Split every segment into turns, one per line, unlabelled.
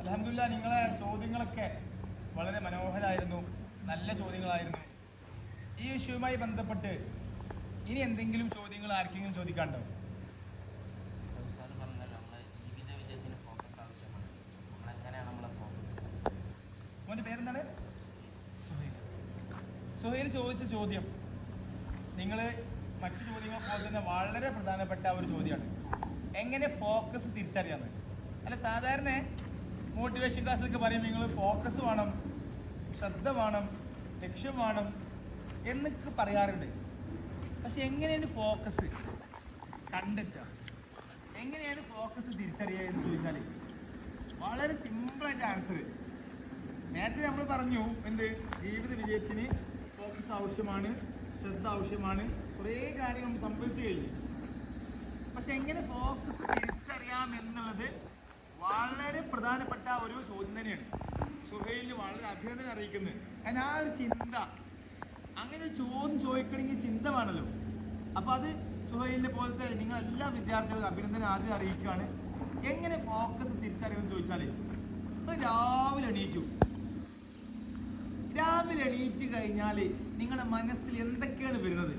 അൽഹംദുലില്ലാ, നിങ്ങളെ ചോദ്യങ്ങളൊക്കെ വളരെ മനോഹരമായിരുന്നു, നല്ല ചോദ്യങ്ങളായിരുന്നു. ഈ വിഷയവുമായി ബന്ധപ്പെട്ട് ഇനി എന്തെങ്കിലും ചോദ്യങ്ങൾ ആർക്കെങ്കിലും ചോദിക്കാണ്ടോ? മോൻ്റെ പേരെന്താണ്? സുഹൈൽ ചോദിച്ച ചോദ്യം നിങ്ങൾ മറ്റു ചോദ്യങ്ങൾ പോലെ തന്നെ വളരെ പ്രധാനപ്പെട്ട ഒരു ചോദ്യമാണ്. എങ്ങനെ ഫോക്കസ് തിരിച്ചറിയാമെന്ന്. അല്ല, സാധാരണ മോട്ടിവേഷൻ ക്ലാസ്സിലൊക്കെ പറയും നിങ്ങൾ ഫോക്കസ് വേണം, ശ്രദ്ധ വേണം, ലക്ഷ്യം വേണം എന്നൊക്കെ പറയാറുണ്ട്. പക്ഷെ എങ്ങനെയാണ് ഫോക്കസ് കണ്ടെത്തുക, എങ്ങനെയാണ് ഫോക്കസ് തിരിച്ചറിയുക എന്ന് ചോദിച്ചാൽ വളരെ സിമ്പിളായിട്ട് ആൻസർ. നേരത്തെ നമ്മൾ പറഞ്ഞു എന്ത്, ജീവിത വിജയത്തിന് ഫോക്കസ് ആവശ്യമാണ്, ശ്രദ്ധ ആവശ്യമാണ്, കുറേ കാര്യങ്ങൾ സംഭവിച്ചു കഴിഞ്ഞു. പക്ഷെ എങ്ങനെ ഫോക്കസ് തിരിച്ചറിയാം എന്നുള്ളത് വളരെ പ്രധാനപ്പെട്ട ഒരു ചോദ്യം തന്നെയാണ്. സുഹൈലിന് വളരെ അഭിനന്ദനം അറിയിക്കുന്നത്. കാരണം ആ ഒരു ചിന്ത, അങ്ങനെ ഒരു ചോദ്യം ചോദിക്കണമെങ്കിൽ ചിന്ത വേണമല്ലോ. അപ്പോൾ അത് സുഹൈലിനെ പോലത്തെ നിങ്ങൾ എല്ലാ വിദ്യാർത്ഥികളും അഭിനന്ദനം ആദ്യം അറിയിക്കുകയാണ്. എങ്ങനെ ഫോക്കസ് തിരിച്ചറിയുമെന്ന് ചോദിച്ചാൽ, രാവിലെ എണീറ്റു. രാവിലെ എണീറ്റ് കഴിഞ്ഞാൽ നിങ്ങളുടെ മനസ്സിൽ എന്തൊക്കെയാണ് വരുന്നത്,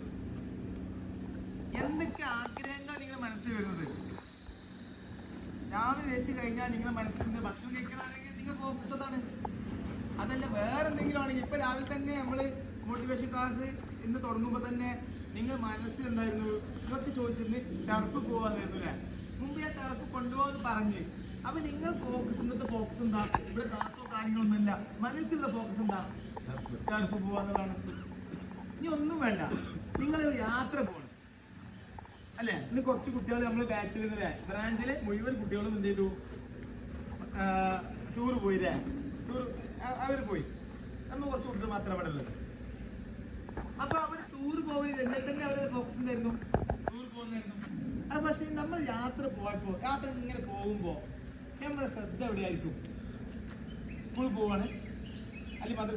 എന്തൊക്കെ ആഗ്രഹങ്ങൾ നിങ്ങളുടെ മനസ്സിൽ വരുന്നത്? രാവിലെ എണീറ്റ് കഴിഞ്ഞാൽ നിങ്ങളുടെ മനസ്സിൽ ഭക്ഷണം കഴിക്കണമെങ്കിൽ നിങ്ങൾ ഫോക്കസ് അതാണ്. അതല്ല വേറെ എന്തെങ്കിലും ആണെങ്കിൽ, ഇപ്പം രാവിലെ തന്നെ നമ്മൾ മോട്ടിവേഷൻ ക്ലാസ് ഇന്ന് തുടങ്ങുമ്പോൾ തന്നെ നിങ്ങൾ മനസ്സിലുണ്ടായിരുന്നു, ഇതൊക്കെ ചോദിച്ചിരുന്നു ടർഫ് പോകാനായിരുന്നു അല്ലേ? മുമ്പ് ഞാൻ ടർഫ് കൊണ്ടുപോകാൻ പറഞ്ഞ്. അപ്പം നിങ്ങൾ ഫോക്കസ്, ഇന്നത്തെ ഫോക്കസ് എന്താ? ഇവിടെ ക്ലാസ്സോ കാര്യങ്ങളൊന്നുമില്ല, മനസ്സിലുള്ള ഫോക്കസ് എന്താ? ടർഫ് പോകാന്നതാണ്. ഇനി ഒന്നും വേണ്ട, നിങ്ങൾ യാത്ര പോകണം അല്ലേ? ഇന്ന് കുറച്ച് കുട്ടികൾ നമ്മൾ ബാച്ചിൽ ബ്രാഞ്ചിലെ മുഴുവൻ കുട്ടികളും എന്ത് ചെയ്തു, ടൂർ പോയില്ലേ? ടൂർ അവർ പോയി, നമ്മൾ കുറച്ച് കുട്ടികൾ മാത്രം അവിടെ ഉള്ളത്. അപ്പൊ അവർ ടൂർ പോയി എന്നിട്ട് തന്നെ അവർ ഫോക്കസ് ഉണ്ടായിരുന്നു, ടൂർ പോകുന്നായിരുന്നു. അത് പക്ഷേ നമ്മൾ യാത്ര പോയപ്പോൾ, യാത്ര ഇങ്ങനെ പോകുമ്പോൾ നമ്മുടെ ശ്രദ്ധ എവിടെയായിരിക്കും? സ്കൂളിൽ പോവാണ് അല്ലെങ്കിൽ നമ്മൾ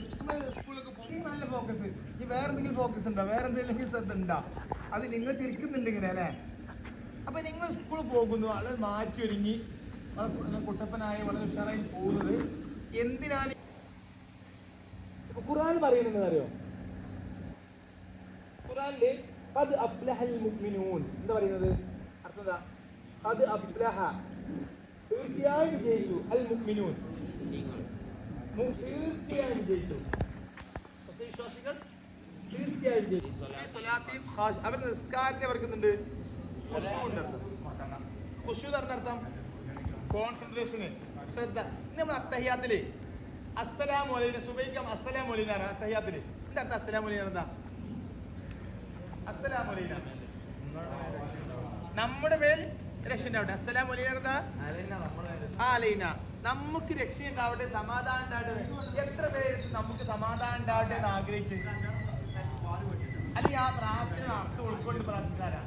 സ്കൂളിലൊക്കെ പോകും, നല്ല ഫോക്കസ്. ഈ വേറെ എന്തെങ്കിലും ഫോക്കസ് ഉണ്ടോ? വേറെ എന്തെങ്കിലും ശ്രദ്ധ ഉണ്ടോ? അത് നിങ്ങൾ തിരിക്കുന്നുണ്ട് ഇങ്ങനെ അല്ലേ? അപ്പൊ നിങ്ങൾ സ്കൂളിൽ പോകുന്നു, വളരെ മാറ്റി ഒരുങ്ങി കുട്ടപ്പനായി വളരെ ഉഷാറായി പോകുന്നത് എന്തിനാണ്? ഖുർആൻ പറയുന്നത് അറിയോ? ഖുർആനില് ഖദ് അഫ്ലഹൽ മുഅ്മിനൂൻ എന്താ പറയുന്നത്? അർത്ഥം എന്താ? ഖദ് അഫ്ലഹ, തീർച്ചയായും വിജയിച്ചു, അൽ മുഅ്മിനൂൻ, തീർച്ചയായും വിജയിച്ചു, വിശ്വാസികൾ തീർച്ചയായും വിജയിച്ചു. അവർ നിസ്കാരത്തെ വർക്കുന്നുണ്ട്, ഖുശൂ എന്നർത്ഥം കോൺസെൻട്രേഷന്, ശ്രദ്ധ. നമ്മൾ അത്തഹിയാത്തില് അസ്സലാമു അലൈക്കും, സുബൈക്കും അസ്സലാമു അലൈനാണ് അത്തഹിയാത്തില്. എന്താ അർത്ഥം അസ്സലാമു അലൈന? എന്താ അസ്സലാമു അലൈന? നമ്മുടെ മേൽ രക്ഷ ഉണ്ടാവട്ടെ. അസ്സലാമു അലൈന എന്താ? അലൈന, നമുക്ക് രക്ഷ ഉണ്ടാവട്ടെ, സമാധാനം ഉണ്ടാവട്ടെ. എത്ര പേര് നമുക്ക് സമാധാനം ഉണ്ടാവട്ടെ എന്ന് ആഗ്രഹിച്ച് അല്ലെങ്കിൽ ആ പ്രാർത്ഥന അർത്ഥം ഉൾക്കൊണ്ട് പ്രാർത്ഥിക്കാരാ?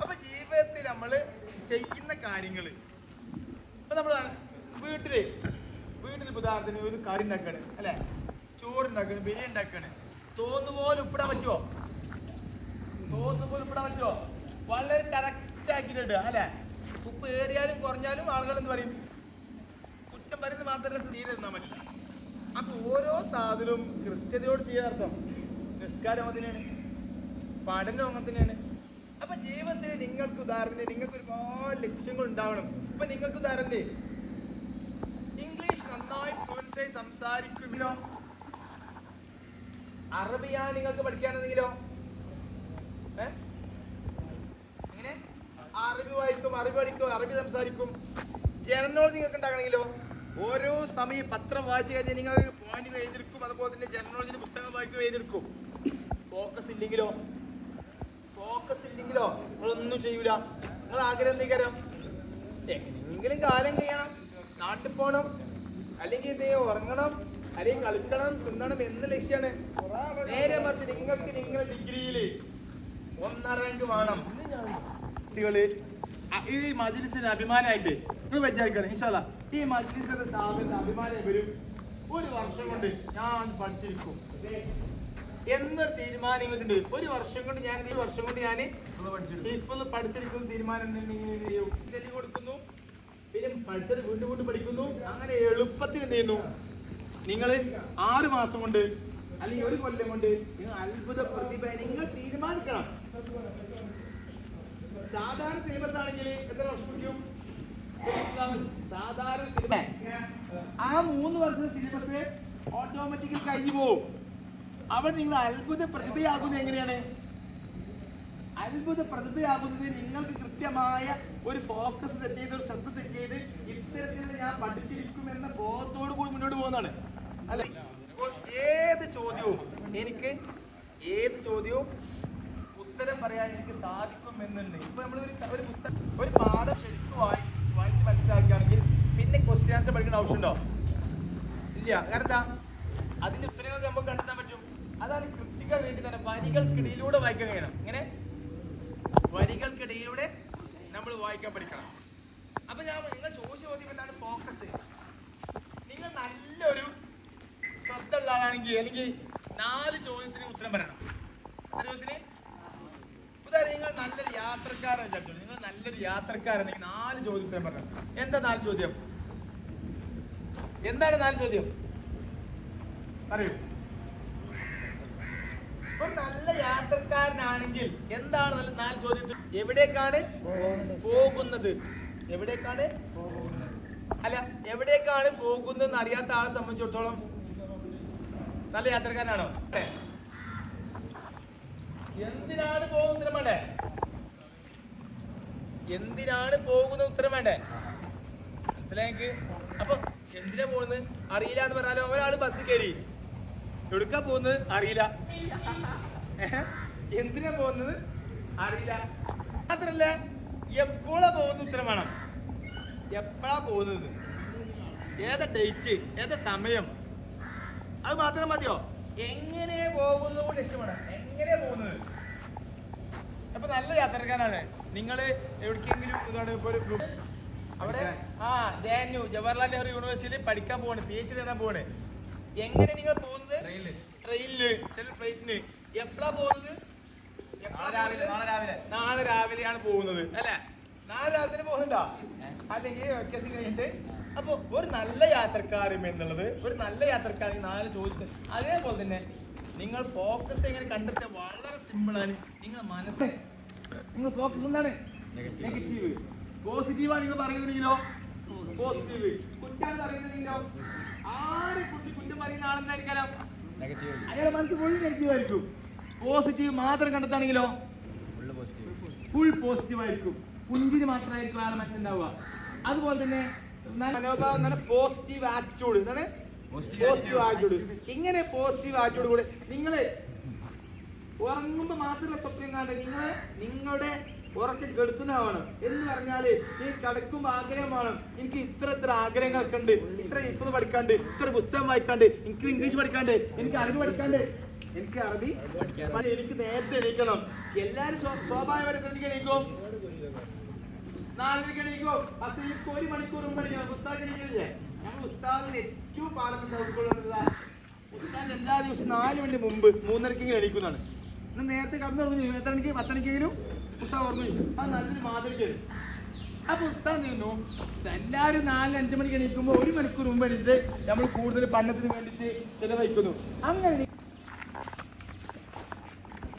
അപ്പൊ ജീവിതത്തിൽ നമ്മൾ ചെയ്യുന്ന കാര്യങ്ങൾ, ഇപ്പൊ നമ്മൾ വീട്ടില് ഉദാഹരണത്തിന് ഒരു കറി ഉണ്ടാക്കാണ് അല്ലെ, ചോറുണ്ടാക്കാണ്, ബിരിയാണി ഉണ്ടാക്കാണ്, തോന്നുപോലെ ഉപ്പിടാൻ പറ്റുമോ? വളരെ കറക്റ്റ് ആക്കിയിട്ടുണ്ട് അല്ലെ? ഉപ്പ് ഏറിയാലും കുറഞ്ഞാലും ആളുകൾ എന്ത് പറയും? കുറ്റം പറയുന്നത് മാത്രമല്ല, തീരെ തിന്നാൻ പറ്റില്ല. അപ്പൊ ഓരോ സാധനവും കൃത്യതയോട് ചെയ്യാർത്ഥം. നിസ്കാരം അതിനാണ്, പഠനം അങ്ങനെ തന്നെയാണ്. അപ്പൊ ജീവിതത്തിൽ നിങ്ങൾക്ക് ഉദാഹരണത്തിന് നിങ്ങൾക്ക് ഒരുപാട് ലക്ഷ്യങ്ങൾ ഉണ്ടാവണം. ഇപ്പൊ നിങ്ങൾക്ക് ഉദാഹരണത്തിന് ഇംഗ്ലീഷ് നന്നായി ഫ്ലുവൻസായി സംസാരിക്കുമെങ്കിലോ, അറബിയാണ് നിങ്ങൾക്ക് പഠിക്കാനെന്നെങ്കിലോ, എങ്ങനെ അറബി വായിക്കും, അറബി പഠിക്കും, അറബി സംസാരിക്കും. ജനറൽ നോളജ് നിങ്ങൾക്ക് ഉണ്ടാകണമെങ്കിലോ, ഓരോ സമയം പത്രം വായിച്ചു കഴിഞ്ഞാൽ നിങ്ങൾ പോയിന്റ് എഴുതിയിരിക്കും, അതുപോലെ തന്നെ ജനറൽ നോളജിന്റെ പുസ്തകം വായിക്കും, എഴുതിയിരിക്കും. ഫോക്കസ് ഇല്ലെങ്കിലോ നിങ്ങളൊന്നും ചെയ്യൂല. നിങ്ങൾ ആഗ്രഹം എന്തെങ്കിലും എങ്ങനെയെങ്കിലും കാലം ചെയ്യണം, നാട്ടിൽ പോകണം, അല്ലെങ്കിൽ ഉറങ്ങണം, അല്ലെങ്കിൽ കളിക്കണം, തിന്നണം എന്ന ലക്ഷ്യമാണ്. നേരെ മറിച്ച് നിങ്ങൾക്ക് നിങ്ങളുടെ ഡിഗ്രിയിൽ 1.5 റാങ്ക് വേണം. കുട്ടികള് ഈ മജ്‌ലിസിന് അഭിമാനമായിട്ട് നിങ്ങൾ വിചാരിക്കണം, ഇൻഷാ അല്ലാഹ് ഈ മജ്‌ലിസിന്റെ സ്ഥാപനത്തിന് അഭിമാനം വരും. 1 വർഷം കൊണ്ട് ഞാൻ പഠിച്ചിരിക്കും എന്നൊരു തീരുമാനം നിങ്ങൾക്കുണ്ട്. 1 വർഷം കൊണ്ട് ഞാൻ ഇപ്പോൾ പഠിച്ചിരിക്കുന്ന തീരുമാനം കൊടുക്കുന്നു. പിന്നെ പഠിച്ചത് വീണ്ടും വീണ്ടും പഠിക്കുന്നു. അങ്ങനെ എളുപ്പത്തിൽ എന്ത് ചെയ്യുന്നു, നിങ്ങൾ 6 മാസം കൊണ്ട് അല്ലെങ്കിൽ 1 കൊല്ലം കൊണ്ട് നിങ്ങൾ അത്ഭുത പ്രതിഭ നിങ്ങൾ തീരുമാനിക്കണം. സാധാരണ സിലബസ് ആണെങ്കിൽ എത്ര വർഷം പിടിക്കും? സാധാരണ ആ 3 വർഷത്തെ സിലബസ് ഓട്ടോമാറ്റിക്കലി കഴിഞ്ഞു പോകും. അവിടെ നിങ്ങൾ അത്ഭുത പ്രതിഭയാകുന്നത് എങ്ങനെയാണ്? അത്ഭുത പ്രതിഭയാകുന്നത് നിങ്ങൾക്ക് കൃത്യമായ ഒരു ഫോക്കസ് സെറ്റ് ചെയ്ത്, ഒരു ശ്രദ്ധ സെറ്റ് ചെയ്ത് ഇത്തരത്തിൽ ഞാൻ പഠിച്ചിരിക്കുമെന്ന ബോധത്തോടു കൂടി മുന്നോട്ട് പോകുന്നതാണ്. അല്ലെ? ഏത് ചോദ്യവും ഉത്തരം പറയാൻ എനിക്ക് സാധിക്കും എന്നുണ്ട്. ഇപ്പൊ നമ്മൾ ഒരു പാഠം ശരിക്കും വായിച്ച് മനസ്സിലാക്കുകയാണെങ്കിൽ പിന്നെ ക്വസ്റ്റ്യൻ ആൻസർ പഠിക്കേണ്ട ആവശ്യമുണ്ടോ? ഇല്ല. കാരണം എന്താ? അതിന്റെ ഉത്തരങ്ങൾ നമുക്ക് കണ്ടെത്താൻ പറ്റും. അതാണ് കൃത്യത വേണ്ടി തന്നെ വരികൾക്കിടയിലൂടെ വായിക്കാൻ കഴിയണം. ഇങ്ങനെ വരികൾക്കിടയിലൂടെ നമ്മൾ വായിക്കാൻ പഠിക്കണം. അപ്പൊ നിങ്ങൾ ചോദിച്ച ചോദ്യം എന്താണ്? ഫോക്കസ്. നിങ്ങൾ നല്ലൊരു ശ്രദ്ധ ഉള്ളതാണെങ്കിൽ അല്ലെങ്കിൽ 4 ചോദ്യത്തിന് ഉത്തരം പറയണം. ചോദ്യത്തിന് ഉദാഹരണം, നിങ്ങൾ നല്ലൊരു യാത്രക്കാരാണെങ്കിൽ 4 ചോദ്യം ഉത്തരം പറയണം. എന്താ 4 ചോദ്യം? എന്താണ് 4 ചോദ്യം? പറയൂ. ഒരു നല്ല യാത്രക്കാരനാണെങ്കിൽ എന്താണ് 4 ചോദ്യം? എവിടേക്കാണ് പോകുന്നത്? എവിടേക്കാണ് പോകുന്നതെന്ന് അറിയാത്ത ആളെ സംബന്ധിച്ചിടത്തോളം നല്ല യാത്രക്കാരനാണോ? എന്തിനാണ് പോകുന്നത് ഉത്തരം വേണ്ടേ? മനസ്സിലായെങ്കിൽ അപ്പൊ എന്തിനാ പോകുന്നത് അറിയില്ല എന്ന് പറഞ്ഞാലോ, ഒരാള് ബസ് കയറി എവിടുക്കാ പോകുന്നത് അറിയില്ല, എന്തിനാ പോകുന്നത് അറിയില്ല. മാത്രല്ല എപ്പോഴാ പോകുന്ന ഉത്തരം വേണം. എപ്പോഴാ പോകുന്നത്, ഏതാ ഡേറ്റ്, ഏതാ സമയം, അത് മാത്രം മതിയോ? എങ്ങനെ പോകുന്നത് കൂടി ലക്ഷ്യമാണ്. എങ്ങനെ പോകുന്നത്. അപ്പൊ നല്ല യാത്രക്കാരാണ് നിങ്ങൾ. എവിടേക്കെങ്കിലും ഇതാണ് ഇപ്പൊ ഒരു അവിടെ JNU ജവഹർലാൽ നെഹ്റു യൂണിവേഴ്സിറ്റിയിൽ പഠിക്കാൻ പോവാണ്, PhD എഴുതാൻ പോവാണ്. എങ്ങനെ നിങ്ങൾ പോകുന്നത്? ട്രെയിനില്, ഫ്ലൈറ്റിന്. എപ്പോഴാ പോകുന്നത്? നാളെ രാവിലെയാണ് പോകുന്നത്. അല്ലെ? നാളെ രാവിലെ പോകുന്നുണ്ടോ? അല്ലെങ്കിൽ വെക്കേഷൻ കഴിഞ്ഞിട്ട്. അപ്പൊ ഒരു നല്ല യാത്രക്കാരൻ എന്നുള്ളത്, ഒരു നല്ല യാത്രക്കാരൻ 4 ചോദ്യം. അതേപോലെ തന്നെ നിങ്ങൾ ഫോക്കസ് എങ്ങനെ കണ്ടെത്താൻ വളരെ സിമ്പിളാണ്. നിങ്ങൾ ഫോക്കസ് എന്താണ്? നെഗറ്റീവ്. പോസിറ്റീവാണ് നിങ്ങൾ പറയുന്നുണ്ടെങ്കിലോ പോസിറ്റീവ്. കുറ്റം പറയുന്നുണ്ടെങ്കിലോ കുറ്റം പറയുന്ന ആളെന്തായിരിക്കാം? അയാളുടെ മനസ്സ് ഫുൾ നെഗറ്റീവ് ആയിരിക്കും. പോസിറ്റീവ് മാത്രം കണ്ടെത്താണെങ്കിലോ ഫുൾ പോസിറ്റീവ് ആയിരിക്കും. പുഞ്ചിരി മാത്രമായിരിക്കും ആളെ മനസ്സിലുണ്ടാവുക. അതുപോലെ തന്നെ മനോഭാവം, പോസിറ്റീവ് ആറ്റിറ്റ്യൂഡ്. എന്താണ് പോസിറ്റീവ് ആറ്റിറ്റ്യൂഡ്? ഇങ്ങനെ പോസിറ്റീവ് ആറ്റിറ്റ്യൂഡ് കൂടെ നിങ്ങൾ ഉറങ്ങുമ്പോ മാത്രമല്ല സ്വപ്നം കാണുന്നത്, നിങ്ങളുടെ ഉറക്കം കെടുത്തുന്നതാണ് എന്ന് പറഞ്ഞാല് ഈ കിടക്കുമ്പോ ആഗ്രഹമാണ്, എനിക്ക് ഇത്ര ആഗ്രഹങ്ങളൊക്കെ ഉണ്ട്, ഇത്ര ഇഫ് പഠിക്കാണ്ട്, ഇത്ര പുസ്തകം വായിക്കാണ്ട്, എനിക്ക് ഇംഗ്ലീഷ് പഠിക്കാണ്ട്, എനിക്ക് അറബി പഠിക്കാണ്ട്, എനിക്ക് അറബി എനിക്ക് നേരത്തെ എണീക്കണം. എല്ലാരും സ്വാഭാവികമായിട്ട് എണീക്കും, 4 എണീക്കോ. പക്ഷെ എനിക്ക് 1 മണിക്കൂർ മുമ്പ് പഠിക്കണം. പുസ്തകം എണീക്കില്ലേ? ഞങ്ങൾ ഉസ്താദിന് ഏറ്റവും പാഠം ഉൾക്കൊള്ളുന്നത് ഉസ്താദ് എല്ലാ ദിവസവും 4 മിനിറ്റ് മുമ്പ് 3:30 എണീക്കുന്നതാണ്. നേരത്തെ കടന്നു തുടങ്ങി. എത്ര മണിക്ക്? 10 മണിക്കെങ്കിലും പുസ്തകം ഓർമ്മ. അത് നല്ലൊരു മാതൃകയാണ്. അപ്പൊ പുസ്തകം നീന്നു എല്ലാവരും 4-5 മണിക്ക് എണീക്കുമ്പോൾ 1 മണിക്കൂർ മുമ്പ് എണീറ്റ് നമ്മൾ കൂടുതൽ പഠനത്തിന് വേണ്ടിയിട്ട് ചെലവഴിക്കുന്നു. അങ്ങനെ